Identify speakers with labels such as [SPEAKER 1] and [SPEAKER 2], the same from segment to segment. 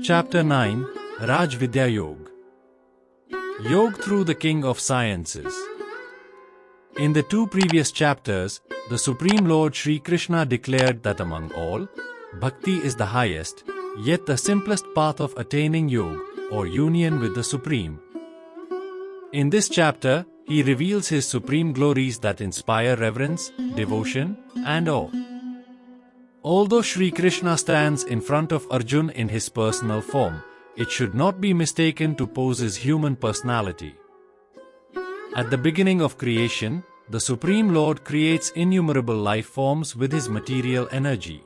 [SPEAKER 1] Chapter 9, Raj Vidhya Yog. Yog through the King of Sciences. In the two previous chapters, the Supreme Lord Sri Krishna declared that among all, bhakti is the highest, yet the simplest path of attaining yog, or union with the Supreme. In this chapter, he reveals his supreme glories that inspire reverence, devotion, and awe. Although Sri Krishna stands in front of Arjun in his personal form, it should not be mistaken to pose his human personality. At the beginning of creation, the Supreme Lord creates innumerable life forms with his material energy.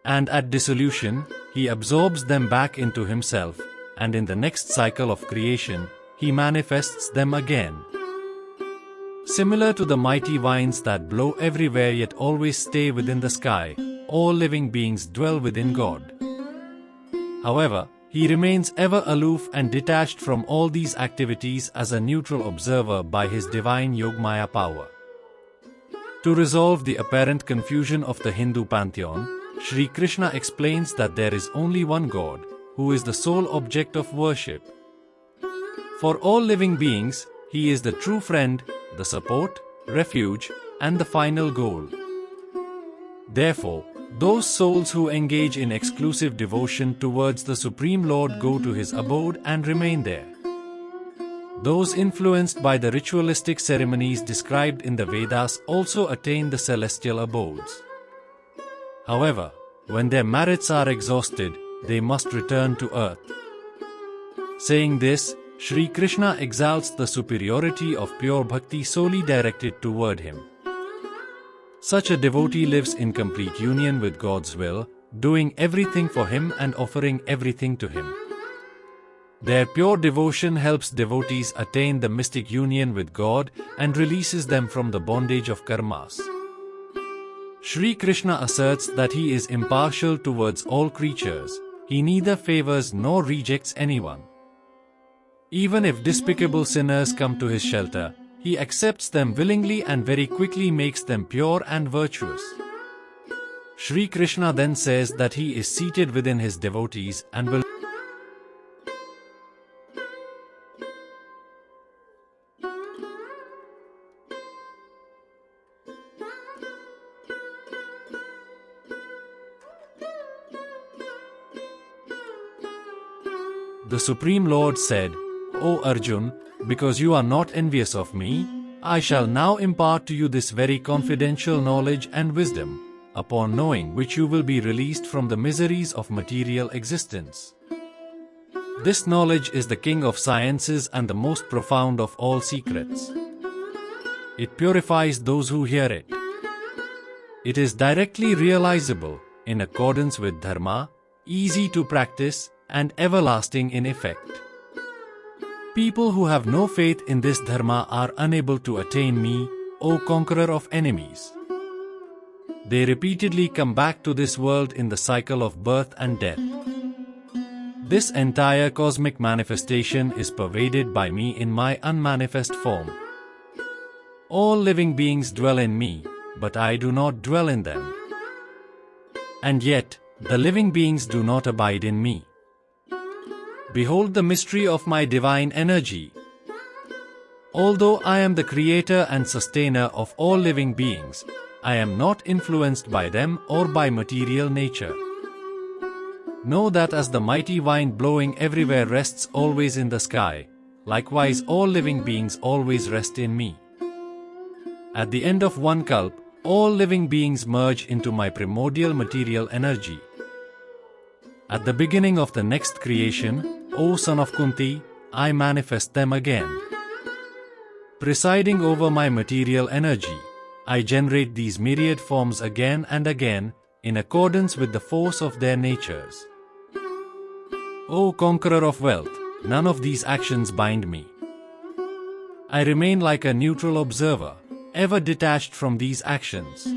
[SPEAKER 1] And at dissolution, he absorbs them back into himself, and in the next cycle of creation, he manifests them again. Similar to the mighty winds that blow everywhere yet always stay within the sky, all living beings dwell within God. However, he remains ever aloof and detached from all these activities as a neutral observer by his divine Yogmaya power. To resolve the apparent confusion of the Hindu pantheon, Sri Krishna explains that there is only one God, who is the sole object of worship. For all living beings, he is the true friend, the support, refuge, and the final goal. Therefore, those souls who engage in exclusive devotion towards the Supreme Lord go to his abode and remain there. Those influenced by the ritualistic ceremonies described in the Vedas also attain the celestial abodes. However, when their merits are exhausted, they must return to earth. Saying this, Sri Krishna exalts the superiority of pure bhakti solely directed toward him. Such a devotee lives in complete union with God's will, doing everything for him and offering everything to him. Their pure devotion helps devotees attain the mystic union with God and releases them from the bondage of karmas. Sri Krishna asserts that he is impartial towards all creatures. He neither favors nor rejects anyone. Even if despicable sinners come to his shelter, he accepts them willingly and very quickly makes them pure and virtuous. Sri Krishna then says that he is seated within his devotees and will The Supreme Lord said, O Arjun, because you are not envious of me, I shall now impart to you this very confidential knowledge and wisdom, upon knowing which you will be released from the miseries of material existence. This knowledge is the king of sciences and the most profound of all secrets. It purifies those who hear it. It is directly realizable, in accordance with dharma, easy to practice, and everlasting in effect. People who have no faith in this dharma are unable to attain me, O conqueror of enemies. They repeatedly come back to this world in the cycle of birth and death. This entire cosmic manifestation is pervaded by me in my unmanifest form. All living beings dwell in me, but I do not dwell in them. And yet, the living beings do not abide in me. Behold the mystery of my divine energy. Although I am the creator and sustainer of all living beings, I am not influenced by them or by material nature. Know that as the mighty wind blowing everywhere rests always in the sky, likewise all living beings always rest in me. At the end of one kalp, all living beings merge into my primordial material energy. At the beginning of the next creation, O son of Kunti, I manifest them again. Presiding over my material energy, I generate these myriad forms again and again, in accordance with the force of their natures. O conqueror of wealth, none of these actions bind me. I remain like a neutral observer, ever detached from these actions.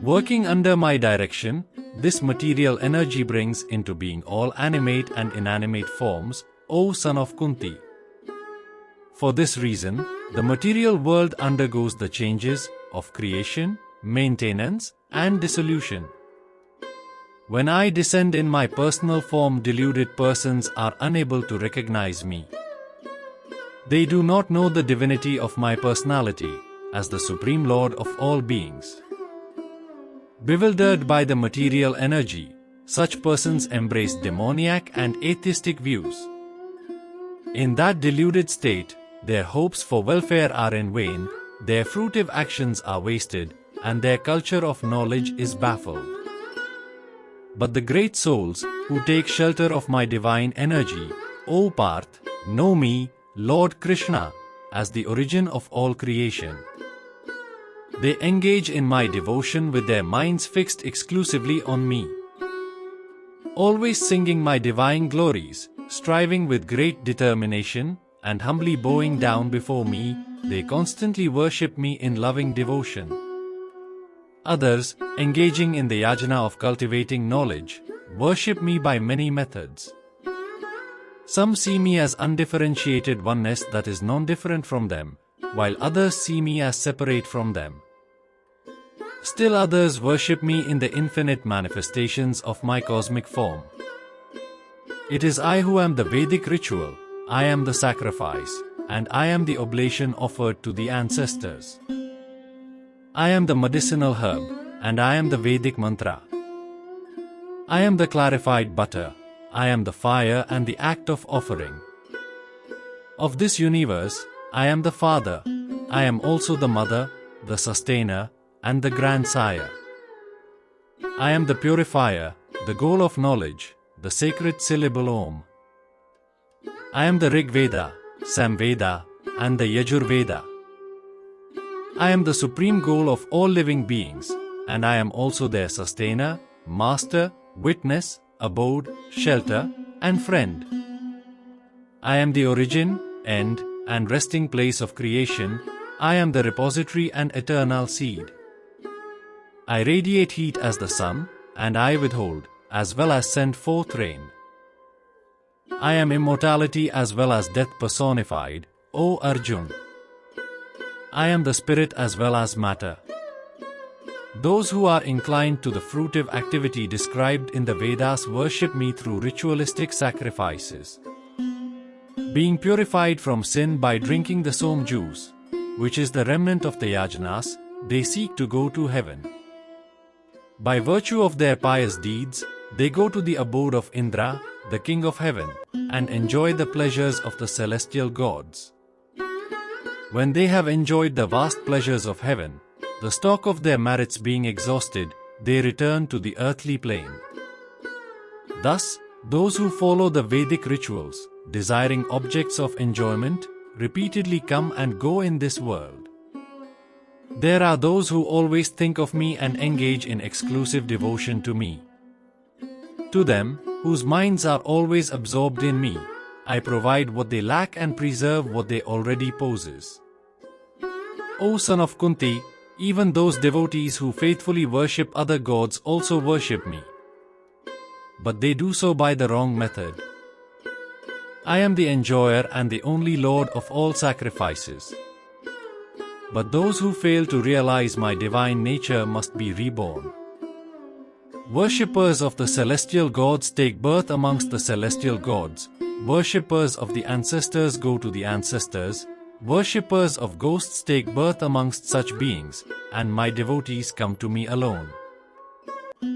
[SPEAKER 1] Working under my direction, this material energy brings into being all animate and inanimate forms, O son of Kunti. For this reason, the material world undergoes the changes of creation, maintenance, and dissolution. When I descend in my personal form, deluded persons are unable to recognize me. They do not know the divinity of my personality as the Supreme Lord of all beings. Bewildered by the material energy, such persons embrace demoniac and atheistic views. In that deluded state, their hopes for welfare are in vain, their fruitive actions are wasted, and their culture of knowledge is baffled. But the great souls, who take shelter of my divine energy, O Parth, know me, Lord Krishna, as the origin of all creation. They engage in my devotion with their minds fixed exclusively on me. Always singing my divine glories, striving with great determination, and humbly bowing down before me, they constantly worship me in loving devotion. Others, engaging in the yajna of cultivating knowledge, worship me by many methods. Some see me as undifferentiated oneness that is non-different from them, while others see me as separate from them. Still others worship me in the infinite manifestations of my cosmic form. It is I who am the Vedic ritual, I am the sacrifice, and I am the oblation offered to the ancestors. I am the medicinal herb, and I am the Vedic mantra. I am the clarified butter, I am the fire and the act of offering. Of this universe, I am the father, I am also the mother, the sustainer, and the grandsire. I am the purifier, the goal of knowledge, the sacred syllable Om. I am the Rig Veda, Samveda, and the Yajur Veda. I am the supreme goal of all living beings, and I am also their sustainer, master, witness, abode, shelter, and friend. I am the origin, end, and resting place of creation. I am the repository and eternal seed. I radiate heat as the sun, and I withhold, as well as send forth rain. I am immortality as well as death personified, O Arjun. I am the spirit as well as matter. Those who are inclined to the fruitive activity described in the Vedas worship me through ritualistic sacrifices. Being purified from sin by drinking the som juice, which is the remnant of the yajnas, they seek to go to heaven. By virtue of their pious deeds, they go to the abode of Indra, the king of heaven, and enjoy the pleasures of the celestial gods. When they have enjoyed the vast pleasures of heaven, the stock of their merits being exhausted, they return to the earthly plane. Thus, those who follow the Vedic rituals, desiring objects of enjoyment, repeatedly come and go in this world. There are those who always think of me and engage in exclusive devotion to me. To them, whose minds are always absorbed in me, I provide what they lack and preserve what they already possess. O son of Kunti, even those devotees who faithfully worship other gods also worship me. But they do so by the wrong method. I am the enjoyer and the only Lord of all sacrifices. But those who fail to realize my divine nature must be reborn. Worshippers of the celestial gods take birth amongst the celestial gods. Worshippers of the ancestors go to the ancestors. Worshippers of ghosts take birth amongst such beings, and my devotees come to me alone.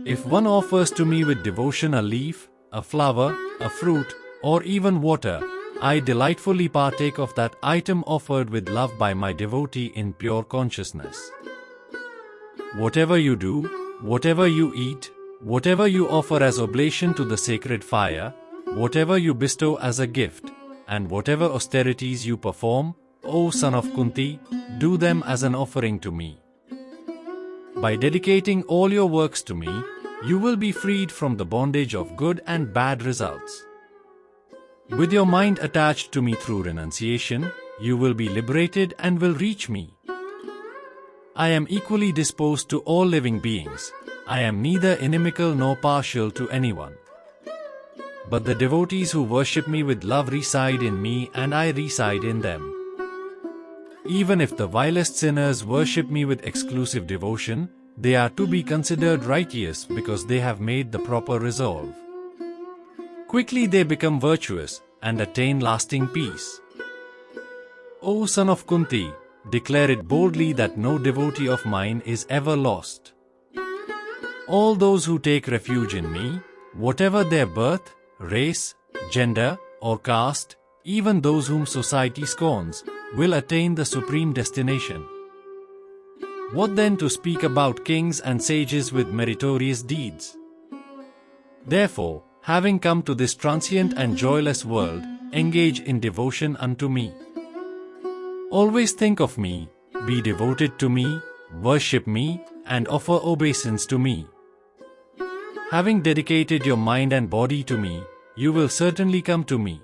[SPEAKER 1] If one offers to me with devotion a leaf, a flower, a fruit, or even water, I delightfully partake of that item offered with love by my devotee in pure consciousness. Whatever you do, whatever you eat, whatever you offer as oblation to the sacred fire, whatever you bestow as a gift, and whatever austerities you perform, O son of Kunti, do them as an offering to me. By dedicating all your works to me, you will be freed from the bondage of good and bad results. With your mind attached to me through renunciation, you will be liberated and will reach me. I am equally disposed to all living beings. I am neither inimical nor partial to anyone. But the devotees who worship me with love reside in me and I reside in them. Even if the vilest sinners worship me with exclusive devotion, they are to be considered righteous because they have made the proper resolve. Quickly they become virtuous and attain lasting peace. O son of Kunti, declare it boldly that no devotee of mine is ever lost. All those who take refuge in me, whatever their birth, race, gender, or caste, even those whom society scorns, will attain the supreme destination. What then to speak about kings and sages with meritorious deeds? Therefore, having come to this transient and joyless world, engage in devotion unto me. Always think of me, be devoted to me, worship me, and offer obeisance to me. Having dedicated your mind and body to me, you will certainly come to me.